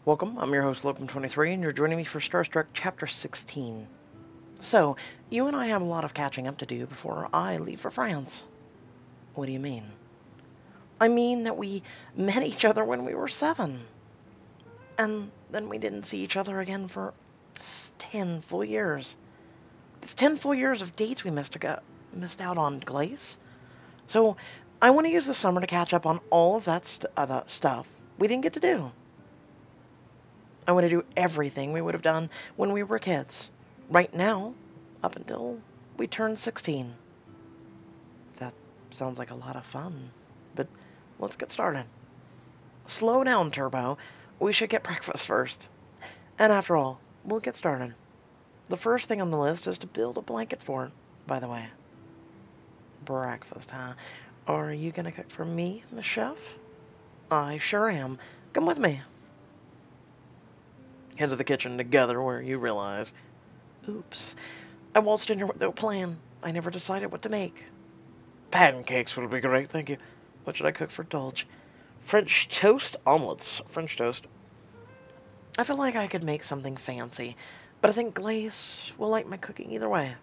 Welcome, I'm your host Lopin23, and you're joining me for Starstruck Chapter 16. So, you and I have a lot of catching up to do before I leave for France. What do you mean? I mean that we met each other when we were 7. And then we didn't see each other again for 10 full years. It's 10 full years of dates we missed out on, Glace. So, I want to use the summer to catch up on all of that stuff we didn't get to do. I want to do everything we would have done when we were kids. Right now, up until we turned 16. That sounds like a lot of fun. But let's get started. Slow down, Turbo. We should get breakfast first. And after all, we'll get started. The first thing on the list is to build a blanket fort, by the way. Breakfast, huh? Are you gonna cook for me, Miss Chef? I sure am. Come with me. Head to the kitchen together where you realize, oops, I waltzed in here with no plan. I never decided what to make. Pancakes would be great, thank you. What should I cook for Dulge? French toast omelets. French toast. I feel like I could make something fancy, but I think Glace will like my cooking either way.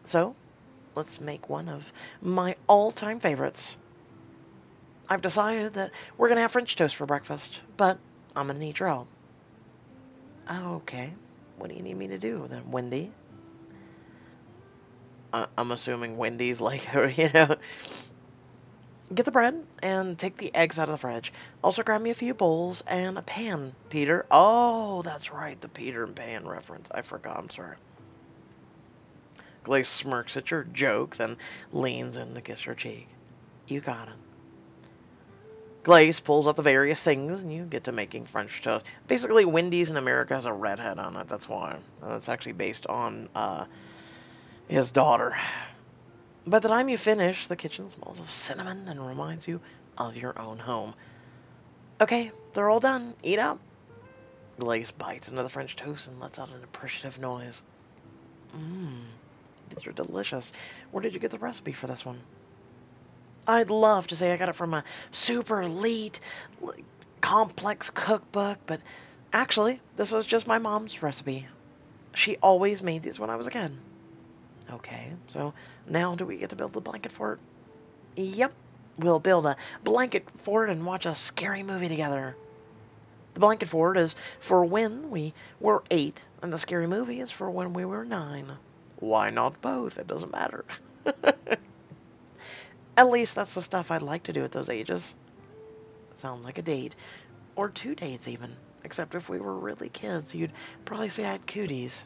So, let's make one of my all-time favorites. I've decided that we're going to have French toast for breakfast, but I'm going to need your help. Okay, what do you need me to do then, Wendy? I'm assuming Wendy's like her, you know. Get the bread and take the eggs out of the fridge. Also grab me a few bowls and a pan, Peter. Oh, that's right, the Peter and Pan reference. I forgot, I'm sorry. Glace smirks at your joke, then leans in to kiss her cheek. You got it. Glace pulls out the various things, and you get to making French toast. Basically, Wendy's in America has a redhead on it, that's why. That's actually based on, his daughter. By the time you finish, the kitchen smells of cinnamon and reminds you of your own home. Okay, they're all done. Eat up. Glace bites into the French toast and lets out an appreciative noise. Mmm, these are delicious. Where did you get the recipe for this one? I'd love to say I got it from a super elite, complex cookbook, but actually, this is just my mom's recipe. She always made these when I was a kid. Okay, so now do we get to build the blanket fort? Yep, we'll build a blanket fort and watch a scary movie together. The blanket fort is for when we were 8, and the scary movie is for when we were 9. Why not both? It doesn't matter. At least that's the stuff I'd like to do at those ages. Sounds like a date. Or 2 dates even. Except if we were really kids, you'd probably say I had cooties.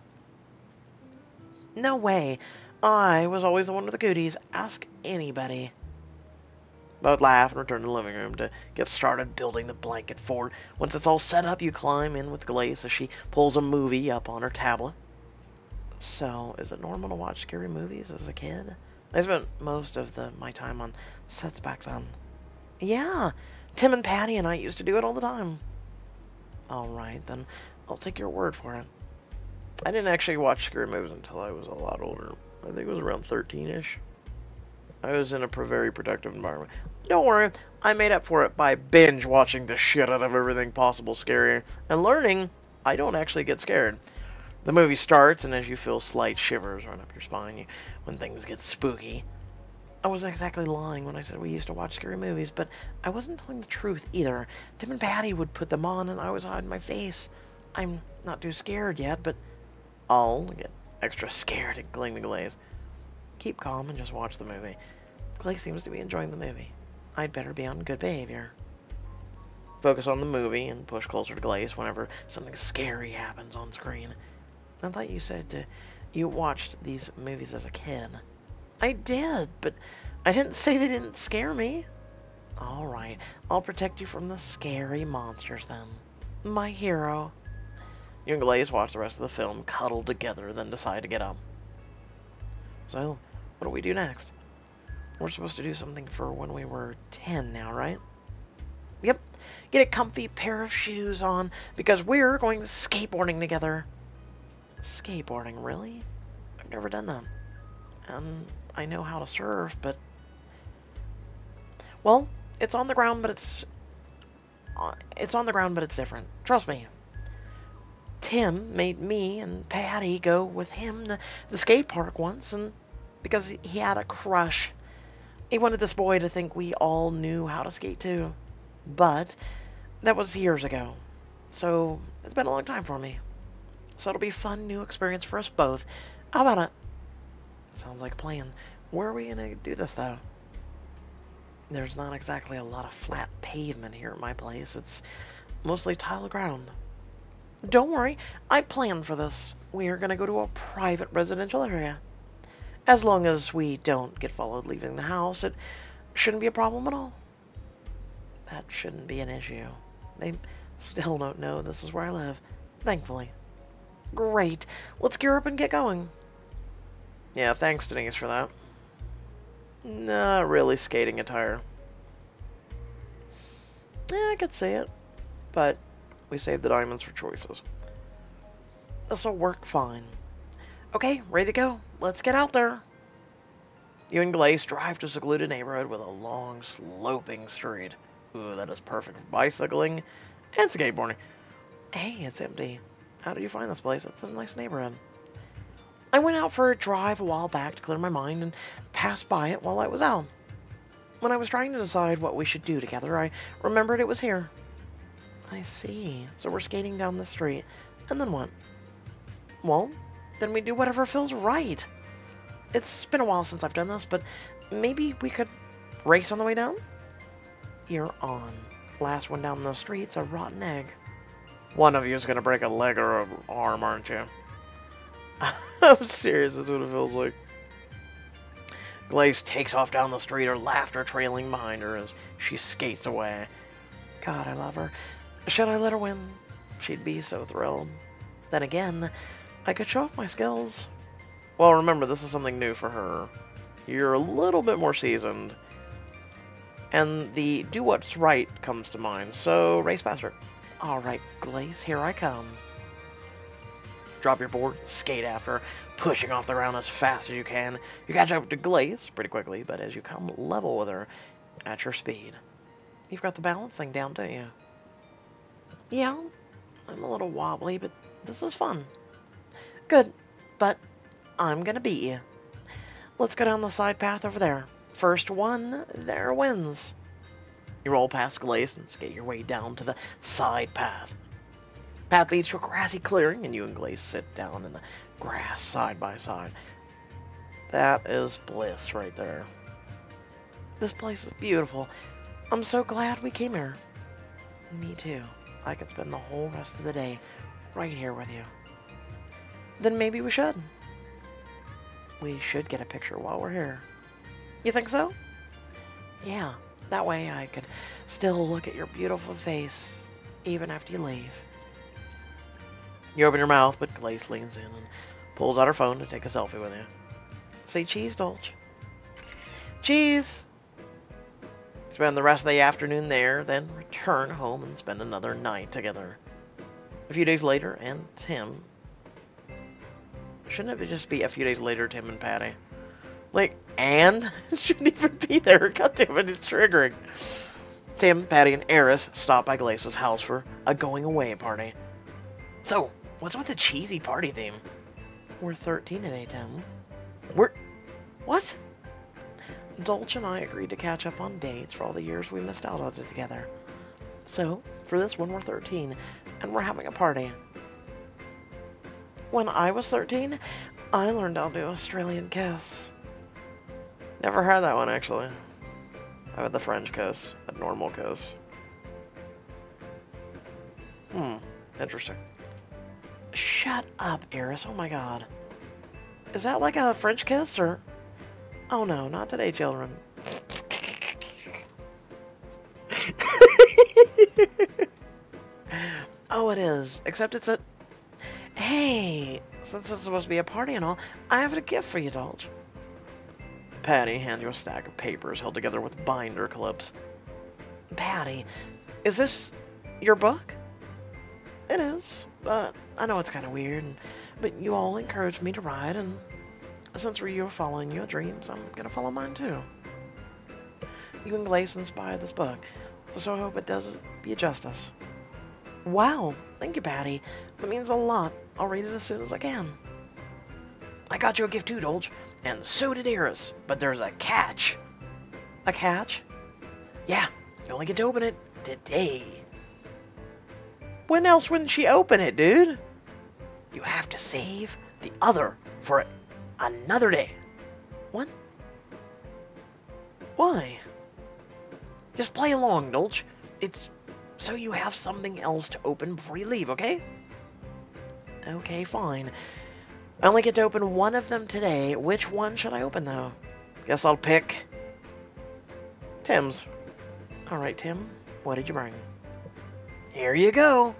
No way. I was always the one with the cooties. Ask anybody. Both laugh and return to the living room to get started building the blanket fort. Once it's all set up, you climb in with Glace as she pulls a movie up on her tablet. So, is it normal to watch scary movies as a kid? I spent most of my time on sets back then. Yeah, Tim and Patty and I used to do it all the time. Alright, then I'll take your word for it. I didn't actually watch scary movies until I was a lot older. I think it was around 13-ish. I was in a very productive environment. Don't worry, I made up for it by binge watching the shit out of everything possible scary and learning I don't actually get scared. The movie starts, and as you feel slight shivers run up your spine when things get spooky. I wasn't exactly lying when I said we used to watch scary movies, but I wasn't telling the truth either. Tim and Patty would put them on, and I was hiding my face. I'm not too scared yet, but I'll get extra scared at Gleaming Glaze. Keep calm and just watch the movie. Glaze seems to be enjoying the movie. I'd better be on good behavior. Focus on the movie and push closer to Glaze whenever something scary happens on screen. I thought you said you watched these movies as a kid. I did, but I didn't say they didn't scare me. Alright, I'll protect you from the scary monsters then. My hero. You and Glaze watch the rest of the film, cuddle together, then decide to get up. So, what do we do next? We're supposed to do something for when we were 10 now, right? Yep, get a comfy pair of shoes on, because we're going skateboarding together. Skateboarding, really? I've never done that. I know how to surf, but... Well, it's on the ground, but it's It's on the ground, but it's different. Trust me. Tim made me and Patty go with him to the skate park once, and because he had a crush. He wanted this boy to think we all knew how to skate too. But that was years ago. So it's been a long time for me. So it'll be a fun new experience for us both. How about it? Sounds like a plan. Where are we going to do this, though? There's not exactly a lot of flat pavement here at my place. It's mostly tile ground. Don't worry, I planned for this. We are going to go to a private residential area. As long as we don't get followed leaving the house, it shouldn't be a problem at all. That shouldn't be an issue. They still don't know this is where I live, thankfully. Great. Let's gear up and get going. Yeah, thanks, Denise, for that. Not really skating attire. Yeah, I could see it. But we saved the diamonds for choices. This'll work fine. Okay, ready to go. Let's get out there. You and Glace drive to a secluded neighborhood with a long, sloping street. Ooh, that is perfect for bicycling and skateboarding. Hey, it's empty. How did you find this place? It's a nice neighborhood. I went out for a drive a while back to clear my mind and passed by it while I was out. When I was trying to decide what we should do together, I remembered it was here. I see. So we're skating down the street. And then what? Well, then we do whatever feels right. It's been a while since I've done this, but maybe we could race on the way down? You're on. Last one down the street's a rotten egg. One of you is going to break a leg or an arm, aren't you? I'm serious, that's what it feels like. Glace takes off down the street, her laughter trailing behind her as she skates away. God, I love her. Should I let her win? She'd be so thrilled. Then again, I could show off my skills. Well, remember, this is something new for her. You're a little bit more seasoned. And the do what's right comes to mind, so race faster. Alright, Glace, here I come. Drop your board, skate after, pushing off the ground as fast as you can. You catch up to Glace pretty quickly, but as you come level with her at your speed. You've got the balance thing down, don't you? Yeah, I'm a little wobbly, but this is fun. Good, but I'm gonna beat you. Let's go down the side path over there. First one there wins. You roll past Glace and skate your way down to the side path. Path leads to a grassy clearing, and you and Glace sit down in the grass side by side. That is Bliss right there. This place is beautiful. I'm so glad we came here. Me too. I could spend the whole rest of the day right here with you. Then maybe we should. We should get a picture while we're here. You think so? Yeah, that way I could still look at your beautiful face, even after you leave. You open your mouth, but Glace leans in and pulls out her phone to take a selfie with you. Say cheese, Dolce. Cheese! Spend the rest of the afternoon there, then return home and spend another night together. A few days later, and Tim... Shouldn't it just be a few days later, Tim and Patty? Like, and? It shouldn't even be there. God damn it, it's triggering. Tim, Patty, and Eris stop by Glace's house for a going-away party. So, what's with the cheesy party theme? We're 13 today, Tim. What? Dolce and I agreed to catch up on dates for all the years we missed out on it together. So, for this one, we're 13, and we're having a party. When I was 13, I learned how to do Australian kiss. Never had that one, actually. I had the French kiss, a normal kiss. Interesting. Shut up, Eris. Oh my god. Is that like a French kiss, or... Oh no, not today, children. Oh, it is. Except it's a... Hey, since it's supposed to be a party and all, I have a gift for you, Dolce. Patty hands you a stack of papers held together with binder clips. Patty, is this your book? It is, but I know it's kind of weird, but you all encouraged me to write, and since you're following your dreams, I'm going to follow mine too. You and Glace inspired this book. so I hope it does you justice. Wow, thank you, Patty. That means a lot. I'll read it as soon as I can. I got you a gift too, Dolch, and so did Eris, but there's a catch. A catch? Yeah, you only get to open it today. When else wouldn't she open it, dude? You have to save the other for another day. What? Why? Just play along, Dolch. It's so you have something else to open before you leave, okay? Okay, fine. I only get to open one of them today. Which one should I open, though? Guess I'll pick Tim's. Alright, Tim. What did you bring? Here you go.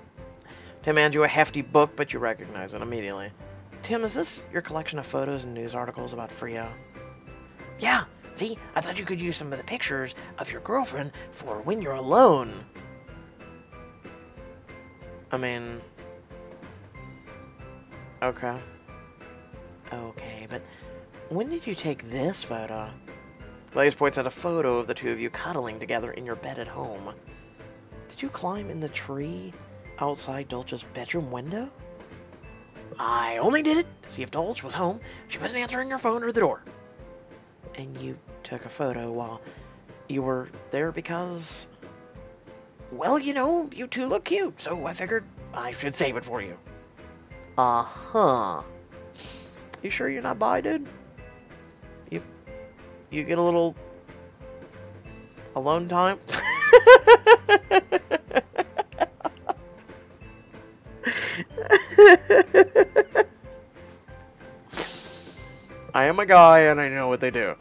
Tim hands you a hefty book, but you recognize it immediately. Tim, is this your collection of photos and news articles about Frio? Yeah. See, I thought you could use some of the pictures of your girlfriend for when you're alone. I mean... Okay. Okay, but when did you take this photo? Glace points at a photo of the two of you cuddling together in your bed at home. Did you climb in the tree outside Dolch's bedroom window? I only did it to see if Dolch was home. She wasn't answering her phone or the door. And you took a photo while you were there because... Well, you know, you two look cute, so I figured I should save it for you. Uh-huh. You sure you're not bi, dude? You get a little alone time? I am a guy and I know what they do.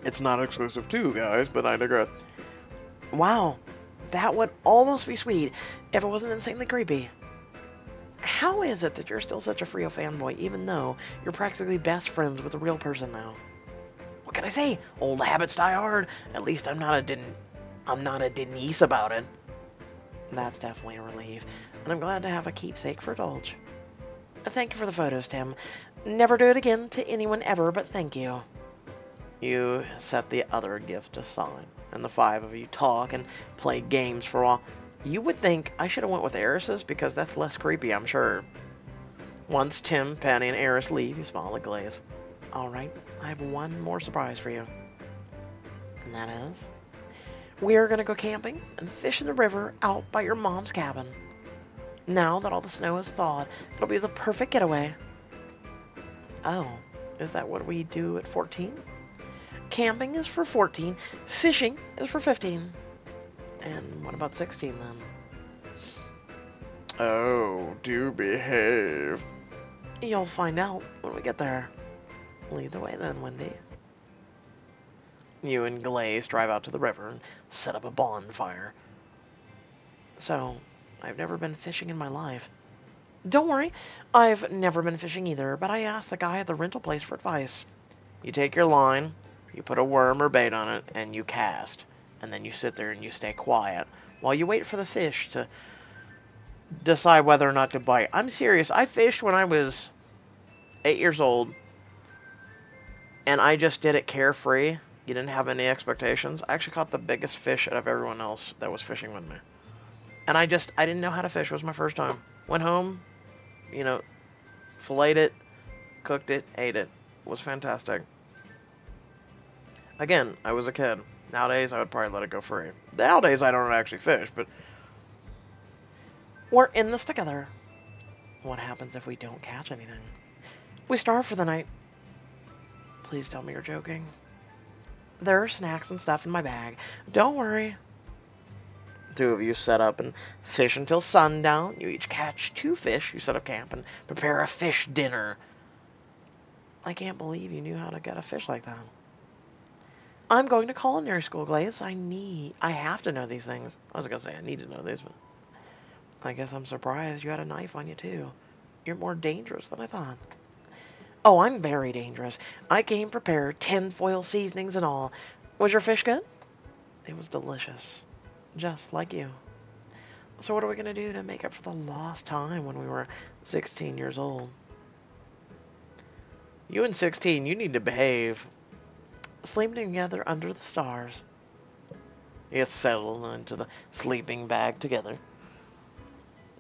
It's not exclusive to guys, but I digress. Wow, that would almost be sweet if it wasn't insanely creepy. How is it that you're still such a Frio fanboy, even though you're practically best friends with a real person now? What can I say? Old habits die hard. At least I'm not a Denise about it. That's definitely a relief, and I'm glad to have a keepsake for Dolch. Thank you for the photos, Tim. Never do it again to anyone ever, but thank you. You set the other gift aside, and the five of you talk and play games for a while. You would think I should have went with Eris's because that's less creepy, I'm sure. Once Tim, Patty, and Eris leave, you smile at Glace. Alright, I have one more surprise for you. And that is... we are going to go camping and fish in the river out by your mom's cabin. Now that all the snow is thawed, it'll be the perfect getaway. Oh, is that what we do at 14? Camping is for 14, fishing is for 15. And what about 16 then? Oh, do behave. You'll find out when we get there. Lead the way then, Wendy. You and Glace drive out to the river and set up a bonfire. So, I've never been fishing in my life. Don't worry, I've never been fishing either, but I asked the guy at the rental place for advice. You take your line, you put a worm or bait on it, and you cast. And then you sit there and you stay quiet while you wait for the fish to decide whether or not to bite. I'm serious. I fished when I was 8 years old, and I just did it carefree. You didn't have any expectations. I actually caught the biggest fish out of everyone else that was fishing with me. And I didn't know how to fish. It was my first time. Went home, you know, filleted it, cooked it, ate it. It was fantastic. Again, I was a kid. Nowadays, I would probably let it go free. Nowadays, I don't actually fish, but... we're in this together. What happens if we don't catch anything? We starve for the night. Please tell me you're joking. There are snacks and stuff in my bag. Don't worry. The two of you set up and fish until sundown. You each catch 2 fish. You set up camp and prepare a fish dinner. I can't believe you knew how to get a fish like that. I'm going to culinary school, Glace. I have to know these things. I was going to say I need to know these, but I guess I'm surprised you had a knife on you, too. You're more dangerous than I thought. Oh, I'm very dangerous. I came prepared, tinfoil seasonings and all. Was your fish good? It was delicious. Just like you. So what are we going to do to make up for the lost time when we were 16 years old? You and 16, you need to behave. Sleeping together under the stars. You get settled into the sleeping bag together.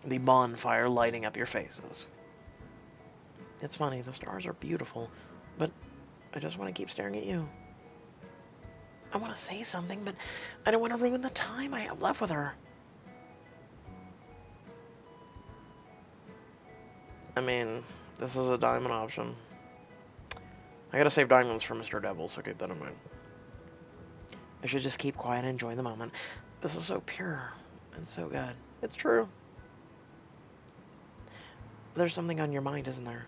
The bonfire lighting up your faces. It's funny, the stars are beautiful, but I just want to keep staring at you. I want to say something, but I don't want to ruin the time I have left with her. I mean, this is a diamond option. I gotta save diamonds for Mr. Devil, so keep that in mind. I should just keep quiet and enjoy the moment. This is so pure and so good. It's true. There's something on your mind, isn't there?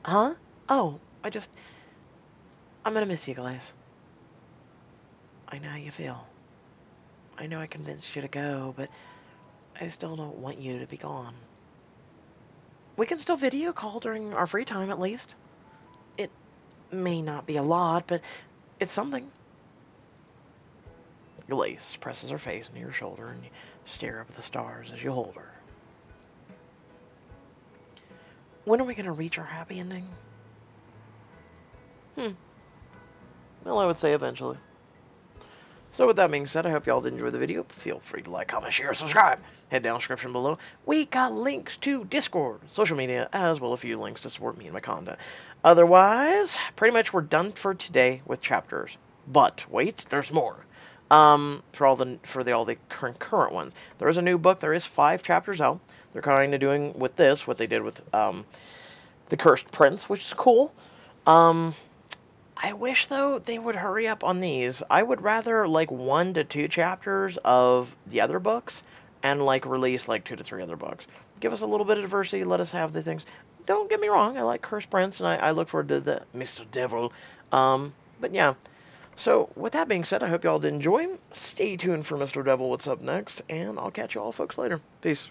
Huh? Oh, I'm gonna miss you, Glace. I know how you feel. I know I convinced you to go, but I still don't want you to be gone. We can still video call during our free time, at least. It may not be a lot, but it's something. Glace presses her face into your shoulder and you stare up at the stars as you hold her. When are we going to reach our happy ending? Well, I would say eventually. So with that being said, I hope y'all did enjoy the video. Feel free to like, comment, share, subscribe. Head down in the description below. We got links to Discord, social media, as well as a few links to support me and my content. Otherwise, pretty much we're done for today with chapters. But wait, there's more. For all the current ones. There is a new book. There is 5 chapters out. They're kind of doing with this what they did with the Cursed Prince, which is cool. I wish, though, they would hurry up on these. I would rather, like, 1 to 2 chapters of the other books and, like, release, like, 2 to 3 other books. Give us a little bit of diversity. Let us have the things. Don't get me wrong. I like Cursed Prince, and I look forward to the Mr. Devil. But, yeah. So, with that being said, I hope y'all did enjoy. Stay tuned for Mr. Devil, what's up next, and I'll catch you all folks later. Peace.